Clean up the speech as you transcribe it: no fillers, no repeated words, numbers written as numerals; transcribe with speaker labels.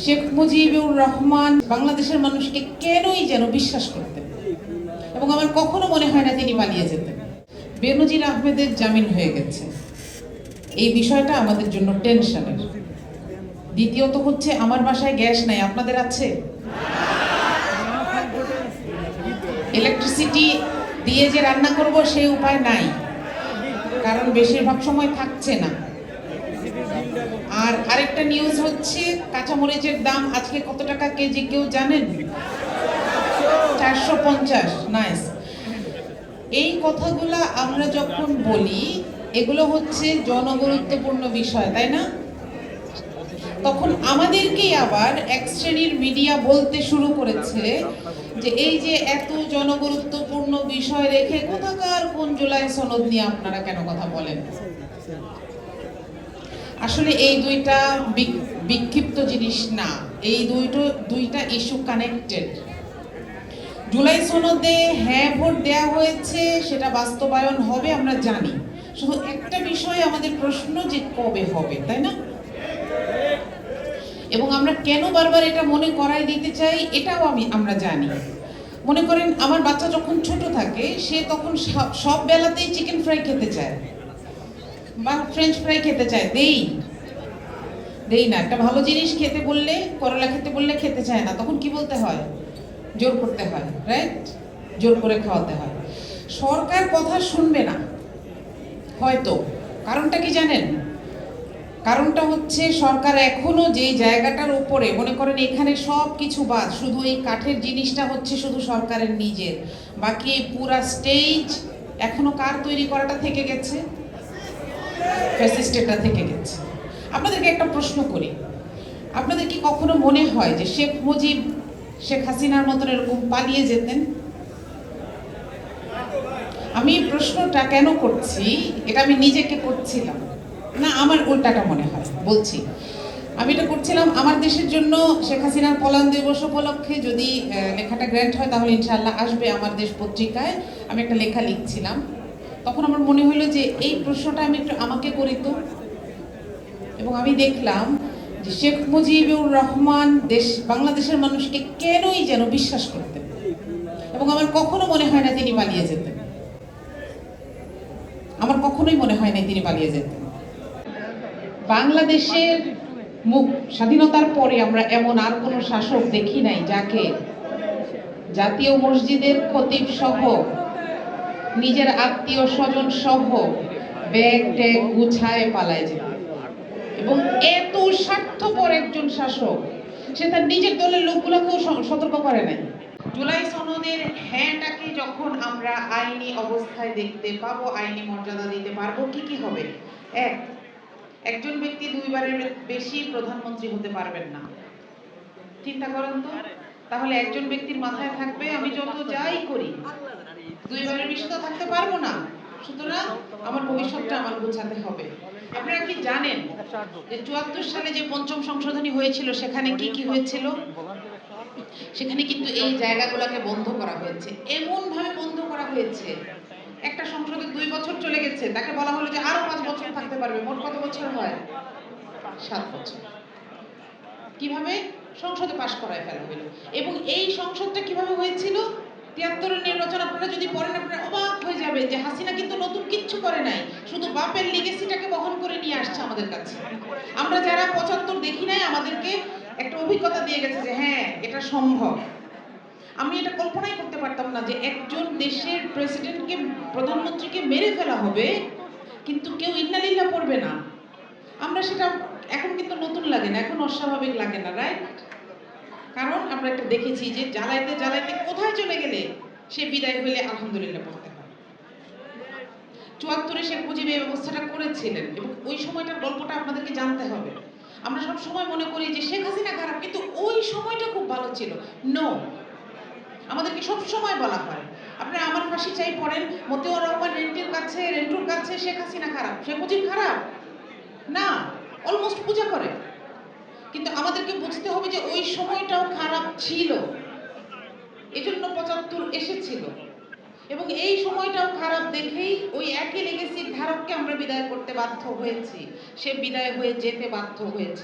Speaker 1: শেখ মুজিবুর রহমান বাংলাদেশের মানুষকে কেনই যেন বিশ্বাস করতেন এবং আমার কখনো মনে হয় না তিনি পালিয়ে যেতেন। বেনজির আহমেদের জামিন হয়ে গেছে, এই বিষয়টা আমাদের জন্য টেনশনের। দ্বিতীয়ত হচ্ছে আমার বাসায় গ্যাস নাই, আপনাদের আছে? ইলেকট্রিসিটি দিয়ে যে রান্না করব সেই উপায় নাই, কারণ বেশিরভাগ সময় থাকছে না। আর আরেকটা নিউজ হচ্ছে কাঁচামরিচের দাম আজকে কত টাকা কেজি কেউ জানেন? 450। নাইস। এই কথাগুলো আমরা যখন বলি এগুলো হচ্ছে জনগুরুত্বপূর্ণ বিষয়, তাই না? তখন আমাদেরকেই আবার এক শ্রেণীর মিডিয়া বলতে শুরু করেছে যে এই যে এত জনগুরুত্বপূর্ণ বিষয় রেখে কোথাকার কোন জুলাই সনদ নিয়ে আপনারা কেন কথা বলেন। আসলে এই দুইটা বিক্ষিপ্ত জিনিস না, এই দুইটা ইস্যু কানেক্টেড। জুলাই সনদে হ্যাঁ ভোট দেওয়া হয়েছে, সেটা বাস্তবায়ন হবে আমরা জানি। শুধু একটা বিষয় আমাদের প্রশ্ন যে কবে হবে, তাই না? এবং আমরা কেন বারবার এটা মনে করাই দিতে চাই এটাও আমরা জানি। মনে করেন আমার বাচ্চা যখন ছোট থাকে সে তখন সব বেলাতেই চিকেন ফ্রাই খেতে চায় বা ফ্রেঞ্চ ফ্রাই খেতে চায়, দেই না। একটা ভালো জিনিস খেতে বললে, করলা খেতে বললে খেতে চায় না, তখন কি বলতে হয়? জোর করতে হয়, রাইট? জোর করে খাওয়াতে হয়। সরকার কথা শুনবে না হয়তো, কারণটা কি জানেন? কারণটা হচ্ছে সরকার এখনো যে জায়গাটার উপরে, মনে করেন এখানে সব কিছু বাদ, শুধু এই কাঠের জিনিসটা হচ্ছে শুধু সরকারের নিজের, বাকি এই পুরা স্টেজ এখনো কার তৈরি করাটা থেকে গেছে? ফ্যাসিস্টেরটা থেকে গেছে। আপনাদেরকে একটা প্রশ্ন করি, আপনাদের কি কখনো মনে হয় যে শেখ মুজিব শেখ হাসিনার মতন এরকম পালিয়ে যেতেন? আমি প্রশ্নটা কেন করছি, এটা আমি নিজেকে করছিলাম না, আমার উল্টাটা মনে হয় বলছি। আমি এটা করছিলাম আমার দেশের জন্য। শেখ হাসিনার পলায়ন দিবস উপলক্ষে যদি লেখাটা গ্র্যান্ট হয় তাহলে ইনশাআল্লাহ আসবে আমার দেশ পত্রিকায়। আমি একটা লেখা লিখছিলাম, তখন আমার মনে হলো যে এই প্রশ্নটা আমি একটু আমাকে করি তো। এবং আমি দেখলাম যে শেখ মুজিবুর রহমান বাংলাদেশের মানুষকে কেনই যেন বিশ্বাস করতেন এবং আমার কখনো মনে হয় না তিনি পালিয়ে যেতেন। আমার কখনোই মনে হয় না তিনি পালিয়ে যেতেন। বাংলাদেশের স্বাধীনতার পরে আমরা এমন আর কোনো শাসক দেখি নাই যাকে জাতীয় মসজিদের খতিব সহ নিজের আত্মীয় স্বজন সহ ব্যাগ ট্যাগ গুছায় পালায় যেত। এবং এত স্বার্থপর একজন শাসক, সে তার নিজের দলের লোকগুলোকেও সতর্ক করে নাই। জুলাই সনদের হ্যাঁটাকে যখন আমরা আইনি অবস্থায় দেখতে পাবো, আইনি মর্যাদা দিতে পারবো, কি কি হবে? একজন ব্যক্তি দুইবারের বেশি প্রধানমন্ত্রী হতে পারবেন না। চিন্তা করেন তো, তাহলে একজন ব্যক্তির মাথায় থাকবে আমি যত যাই করি দুইবারের বেশি তো থাকতে পারবো না, সুতরাং আমার ভবিষ্যৎটা আমার গোছাতে হবে। আপনারা কি জানেন যে ৭৪ সালে যে পঞ্চম সংশোধনী হয়েছিল সেখানে কি কি হয়েছিল? সেখানে কিন্তু এই জায়গাগুলোকে বন্ধ করা হয়েছে, এমন ভাবে বন্ধ করা হয়েছে। একটা সংসদে 2 বছর চলে গেছে, তাকে বলা হলো যে আরো 5 বছর থাকতে পারবে। মোট কত বছর হয়? 7 বছর। কিভাবে? সংসদে পাশ করায় ফেলা হলো। এবং এই সংসদটা কিভাবে হয়েছিল? ৭৩-এর নির্বাচন আপনারা যদি পড়েন আপনারা অবাক হয়ে যাবে যে হাসিনা কিন্তু নতুন কিচ্ছু করে নাই, শুধু বাপের লিগেসিটাকে বহন করে নিয়ে আসছে আমাদের কাছে। আমরা যারা ৭৫ দেখি নাই আমাদেরকে একটা অভিজ্ঞতা দিয়ে গেছে যে হ্যাঁ এটা সম্ভব। আমি এটা কল্পনাই করতে পারতাম না যে একজন দেশের প্রেসিডেন্টকে, প্রধানমন্ত্রীকে মেরে ফেলা হবে কিন্তু কেউ ইন্নালিল্লাহ পড়বে না। আমরা সেটা এখন কিন্তু নতুন লাগে না, এখন অস্বাভাবিক লাগে না, রাইট? কারণ আমরা একটা দেখেছি যে জ্বালাইতে জ্বালাইতে কোথায় চলে গেলে সে বিদায় হইলে আলহামদুলিল্লাহ পড়তে হয়। ৭৪-এ শেখ মুজিব এই ব্যবস্থাটা করেছিলেন এবং ওই সময়টার গল্পটা আপনাদেরকে জানতে হবে। আমরা সব সময় মনে করি যে শেখ হাসিনা খারাপ, কিন্তু ওই সময়টা খুব ভালো ছিল। নো, আমাদেরকে সব সময় বলা হয়, আপনারা আমার ফাঁসি চাই পড়েন, মতিউর রহমান রেন্টুর কাছে শেখ হাসিনা খারাপ, শেখ মুজিব খারাপ না, অলমোস্ট পূজা করে। কিন্তু আমাদেরকে বুঝতে হবে যে ওই সময়টাও খারাপ ছিল, এজন্য ৭৫ এসেছিল। এবং এই সময়টাও খারাপ দেখেই ওই একই লেগেসির ধারককে আমরা বিদায় করতে বাধ্য হয়েছি, সে বিদায় হয়ে যেতে বাধ্য হয়েছে।